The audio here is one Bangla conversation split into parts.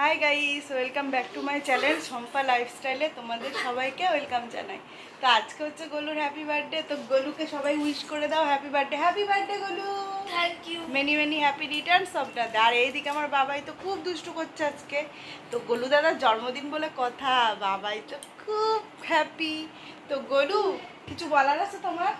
High guys, welcome back to my channel Shampa লাইফস্টাইলে তোমাদের সবাইকে ওয়েলকাম জানাই। তো আজকে হচ্ছে গোলুর হ্যাপি বার্থডে। তো গোলুকে সবাই উইশ করে দাও happy birthday Golu. Thank you. Many many happy returns of the day. আর এইদিকে আমার বাবাই তো খুব দুষ্টু করছে আজকে। তো গোলু দাদার জন্মদিন বলে কথা, বাবাই তো খুব হ্যাপি। তো গোলু, কিছু বলার আছে তোমার?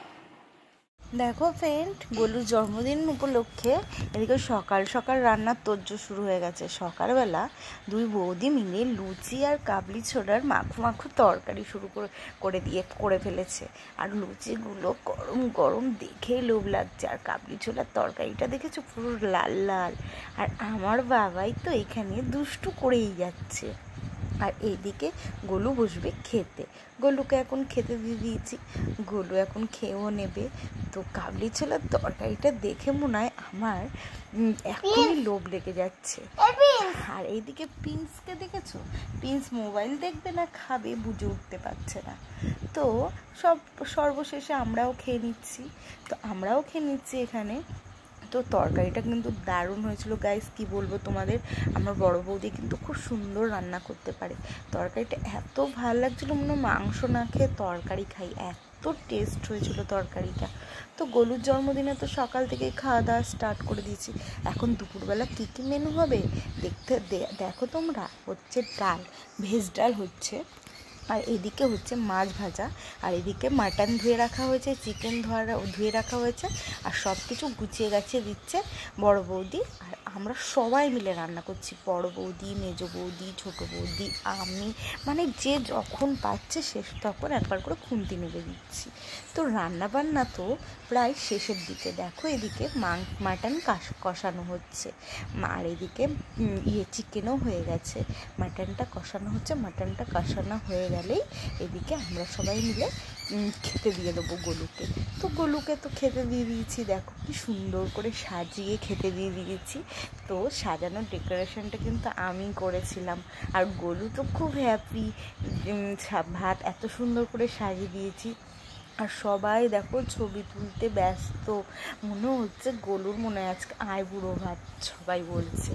দেখো ফ্রেন্ড, গোলুর জন্মদিন উপলক্ষে এদিকে সকাল সকাল রান্নার তোড়জোড় শুরু হয়ে গেছে। সকালবেলা দুই বৌদি মিলে লুচি আর কাবলি ছোলার মাখু মাখু তরকারি শুরু করে ফেলেছে। আর লুচিগুলো গরম গরম দেখেই লোভ লাগছে, আর কাবলি ছোলার তরকারিটা দেখেছো পুরো লাল লাল। আর আমার বাবাই তো এখানে দুষ্টু করেই যাচ্ছে। আর এইদিকে গোলু বসবে খেতে। গোলুকে এখন খেতে দিয়ে দিয়েছি, গোলু এখন খেয়েও নেবে। তো কাবলি ছোলার তরকারিটা দেখে মনে হয় আমার এখনই লোভ লেগে যাচ্ছে। আর এইদিকে প্রিন্সকে দেখেছো, প্রিন্স মোবাইল দেখবে না খাবে বুঝে উঠতে পারছে না। তো সর্বশেষে আমরাও খেয়ে নিচ্ছি এখানে। তো তরকারিটা কিন্তু দারুণ হয়েছিল গাইস, কি বলবো তোমাদের। আমার বড় বৌদি কিন্তু খুব সুন্দর রান্না করতে পারে। তরকারিটা এত ভালো লাগছিল, মনে মাংস না খেয়ে তরকারি খাই, এত টেস্ট হয়েছিল তরকারিটা। তো গোলুর জন্মদিনে তো সকাল থেকে খাওয়া দাওয়া স্টার্ট করে দিয়েছি। এখন দুপুরবেলা কী কী মেনু হবে দেখো তোমরা। হচ্ছে ডাল, ভেজ ডাল হচ্ছে, আর এদিকে হচ্ছে মাছ ভাজা, আর এদিকে মাটন ধুয়ে রাখা হয়েছে, চিকেন ধুয়ে রাখা হয়েছে, আর সব কিছু গুছিয়ে গাছিয়ে দিচ্ছে বড় বৌদি। আর আমরা সবাই মিলে রান্না করছি, বড় বৌদি, মেজো বৌদি, ছোটো বৌদি, আমি, মানে যে যখন পাচ্ছে সে তখন একবার করে খুন্তি নেড়ে দিচ্ছি। তো রান্নাবান্না তো প্রায় শেষের দিকে। দেখো এদিকে মাটন কষানো হচ্ছে, আর এদিকে চিকেনও হয়ে গেছে, মাটনটা কষানো হচ্ছে। মাটনটা কষানো হয়ে গেলেই এদিকে আমরা সবাই মিলে খেতে দিয়ে দেবো গোলুকে। তো গোলুকে তো খেতে দিয়ে দিয়েছি, দেখো কি সুন্দর করে সাজিয়ে খেতে দিয়ে দিয়েছি। তো সাজানোর ডেকোরেশনটা কিন্তু আমি করেছিলাম, আর গোলু তো খুব হ্যাপি। ভাত এত সুন্দর করে সাজিয়ে দিয়েছি, আর সবাই দেখো ছবি তুলতে ব্যস্ত। মনে হচ্ছে গোলুর মনে হয় আজকে আয় বুড়ো ভাত সবাই বলছে।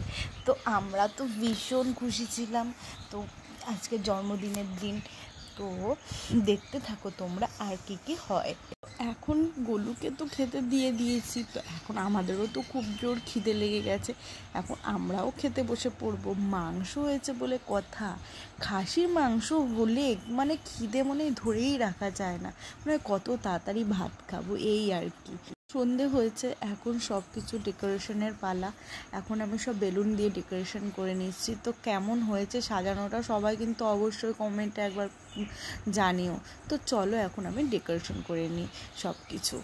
তো আমরা তো ভীষণ খুশি ছিলাম। তো আজকে জন্মদিনের দিন, তো দেখতে থাকো তোমরা আর কি হয়। এখন গোলুকে তো খেতে দিয়ে দিয়েছি, তো এখন আমাদেরও তো খুব জোর খিদে লেগে গেছে। এখন আমরাও খেতে বসে পড়বো। মাংস হয়েছে বলে কথা, খাসির মাংস হলে মানে খিদে মনে ধরেই রাখা যায় না, মানে কত তাড়াতাড়ি ভাত খাবো এই আর কি। সন্ধে হয়েছে, এখন সব কিছু ডেকোরেশনের পালা। এখন আমি সব বেলুন দিয়ে ডেকোরেশন করে নিচ্ছি। তো কেমন হয়েছে সাজানোটা সবাই কিন্তু অবশ্যই কমেন্টে একবার জানিও। তো চলো এখন আমি ডেকোরেশন করে নিই সব কিছু।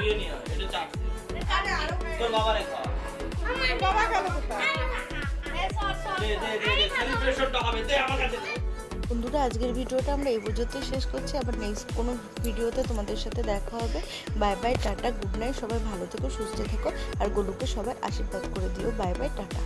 দিয়ে নিয়ে আয়, এটা চাটছে। তোর বাবা রেখা। বাবা গেল কোথায়? দে সেলিব্রেশনটা হবে, দে আমার কাছে দে। বন্ধুরা, আজকের ভিডিওটা আমরা এই পর্যন্তই শেষ করছি। আবার নেক্সট কোনো ভিডিওতে তোমাদের সাথে দেখা হবে। Bye bye, tata, good night. সবাই ভালো থেকো, সুস্থ থেকো, আর গোলুকে সবাই আশীর্বাদ করে দিও। Bye bye, tata.